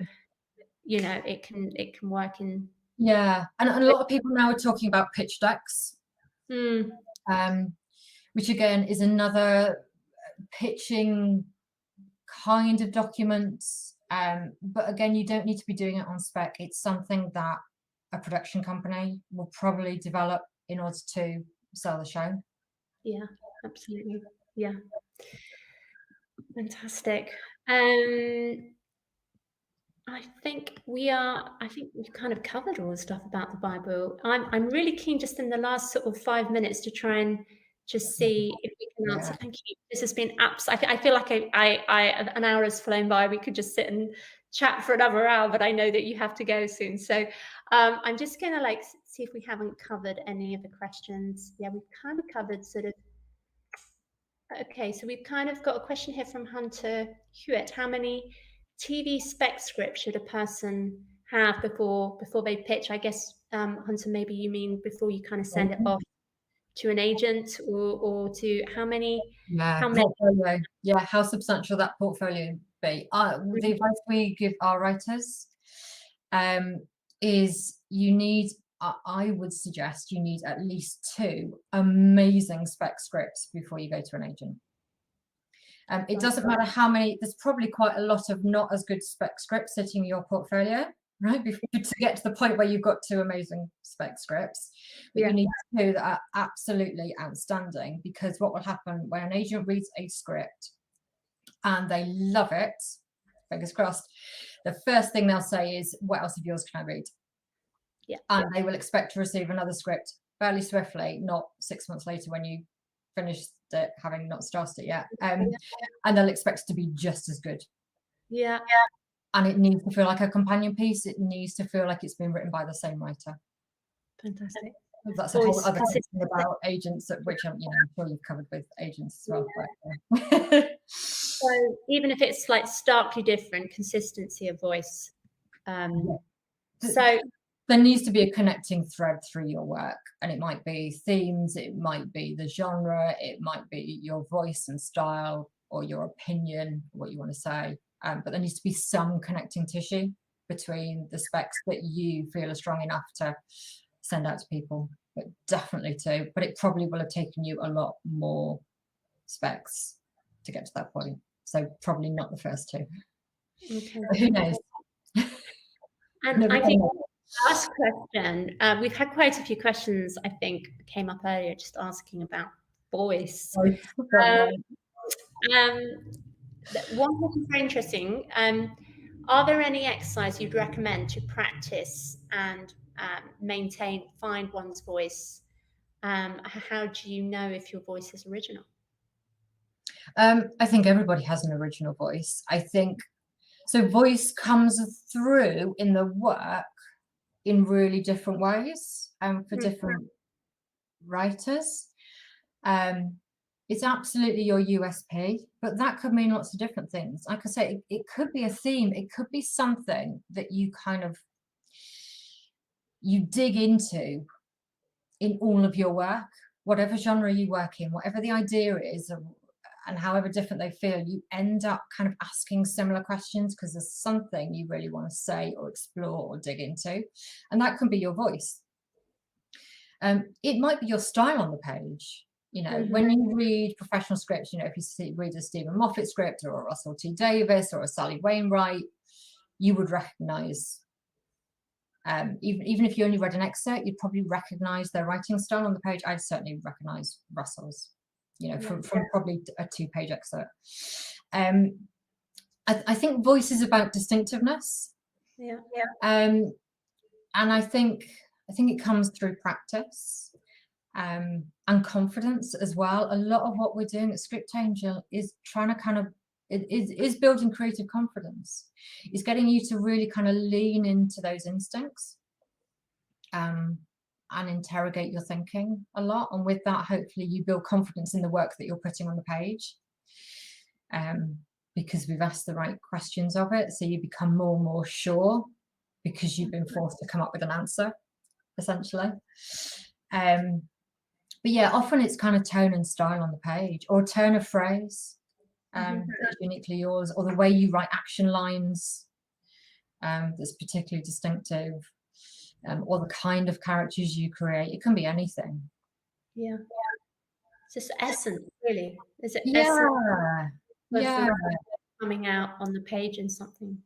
you know, it can work in. Yeah, and a lot of people now are talking about pitch decks. Which again is another pitching kind of document. But again, you don't need to be doing it on spec. It's something that a production company will probably develop in order to sell the show. Yeah, absolutely. Yeah. Fantastic. I think we've kind of covered all the stuff about the Bible. I'm really keen just in the last sort of 5 minutes to try and just see if we can answer. Thank you. This has been I feel like an hour has flown by. We could just sit and chat for another hour, but I know that you have to go soon. So I'm just gonna like see if we haven't covered any of the questions. Yeah, we've kind of covered sort of. Okay, so we've kind of got a question here from Hunter Hewitt. How many TV spec scripts should a person have before they pitch? I guess, Hunter, maybe you mean before you kind of send it off to an agent, or to how many? Portfolio. Yeah, how substantial that portfolio be. The advice we give our writers is you need, I would suggest you need at least 2 amazing spec scripts before you go to an agent. It doesn't matter how many, there's probably quite a lot of not as good spec scripts sitting in your portfolio, right? To get to the point where you've got 2 amazing spec scripts, but you need 2 that are absolutely outstanding, because what will happen when an agent reads a script and they love it, fingers crossed, the first thing they'll say is, what else of yours can I read? And they will expect to receive another script fairly swiftly, not 6 months later when you finished it, having not started it yet. And they'll expect it to be just as good. And it needs to feel like a companion piece. It needs to feel like it's been written by the same writer. Fantastic. That's a whole other thing about agents, which I'm sure you've covered with agents as well. But, so even if it's like starkly different, consistency of voice. So there needs to be a connecting thread through your work, and it might be themes, it might be the genre, it might be your voice and style, or your opinion, what you want to say. But there needs to be some connecting tissue between the specs that you feel are strong enough to send out to people, but definitely 2. But it probably will have taken you a lot more specs to get to that point. So probably not the first 2. Okay. But who knows? And I think last question, we've had quite a few questions, I think, came up earlier, just asking about voice. One question very interesting. Are there any exercise you'd recommend to practice and find one's voice? How do you know if your voice is original? I think everybody has an original voice. I think so. Voice comes through in the work in really different ways, for different writers. It's absolutely your USP, but that could mean lots of different things. Like I say, it could be a theme. It could be something that you dig into in all of your work, whatever genre you work in, whatever the idea is, and however different they feel, you end up kind of asking similar questions because there's something you really want to say or explore or dig into, and that can be your voice. It might be your style on the page. When you read professional scripts, if you read a Stephen Moffat script or a Russell T Davies or a Sally Wainwright, you would recognize, even if you only read an excerpt, you'd probably recognize their writing style on the page. I'd certainly recognize Russell's, from probably a 2-page excerpt. I think voice is about distinctiveness. And I think it comes through practice. And confidence as well. A lot of what we're doing at Script Angel is trying to is building creative confidence. It's getting you to really kind of lean into those instincts, and interrogate your thinking a lot. And with that, hopefully you build confidence in the work that you're putting on the page, because we've asked the right questions of it. So you become more and more sure because you've been forced to come up with an answer, essentially. But yeah, often it's kind of tone and style on the page, or a turn of phrase that's uniquely yours, or the way you write action lines that's particularly distinctive, or the kind of characters you create. It can be anything. It's just essence, really. Is it essence coming out on the page in something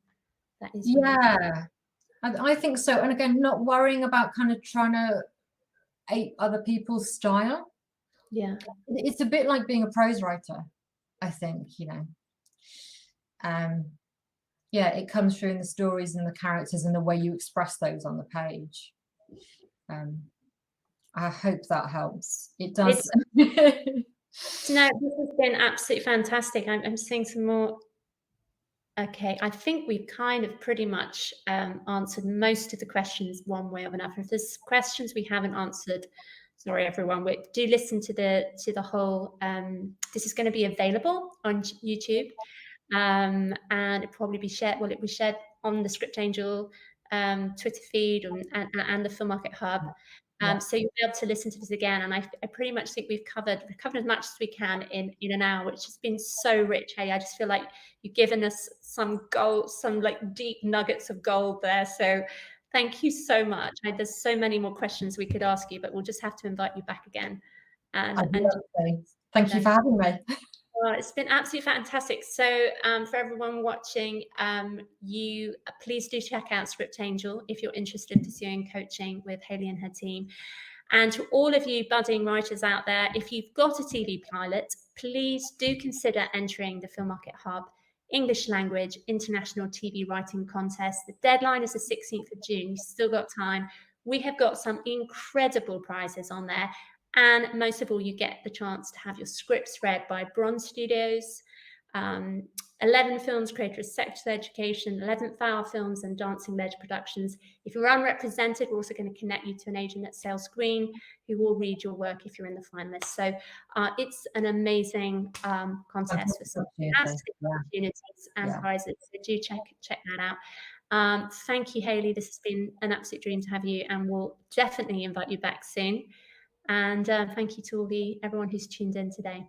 that is I think so. And again, not worrying about kind of trying to ape other people's style. It's a bit like being a prose writer, I think. It comes through in the stories and the characters and the way you express those on the page. I hope that helps. It does. No, this has been absolutely fantastic. I'm seeing some more. Okay, I think we've kind of pretty much answered most of the questions one way or another. If there's questions we haven't answered, sorry everyone, do listen to the whole. This is going to be available on YouTube, and it'll probably be shared. Well, it was shared on the Script Angel Twitter feed and the Filmarket Hub. So you'll be able to listen to this again, and I pretty much think we've covered as much as we can in an hour, which has been so rich. Hey, I just feel like you've given us some gold, some like deep nuggets of gold there. So thank you so much. There's so many more questions we could ask you, but we'll just have to invite you back again. And thank you for having me. Well, it's been absolutely fantastic. So, for everyone watching, you please do check out Script Angel if you're interested in pursuing coaching with Hayley and her team. And to all of you budding writers out there, if you've got a TV pilot, please do consider entering the Filmarket Hub English Language International TV Writing Contest. The deadline is the 16th of June. You've still got time. We have got some incredible prizes on there. And most of all, you get the chance to have your scripts read by Bronze Studios, 11 films created with sexual education, 11th Hour Films and dancing-led productions. If you're unrepresented, we're also going to connect you to an agent at Sale Screen who will read your work if you're in the finalists. So it's an amazing contest with some fantastic opportunities and prizes. So do check that out. Thank you, Hayley. This has been an absolute dream to have you, and we'll definitely invite you back soon. And thank you to everyone who's tuned in today.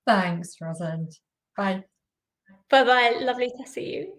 Thanks, Rosalind. Bye. Bye-bye. Lovely to see you.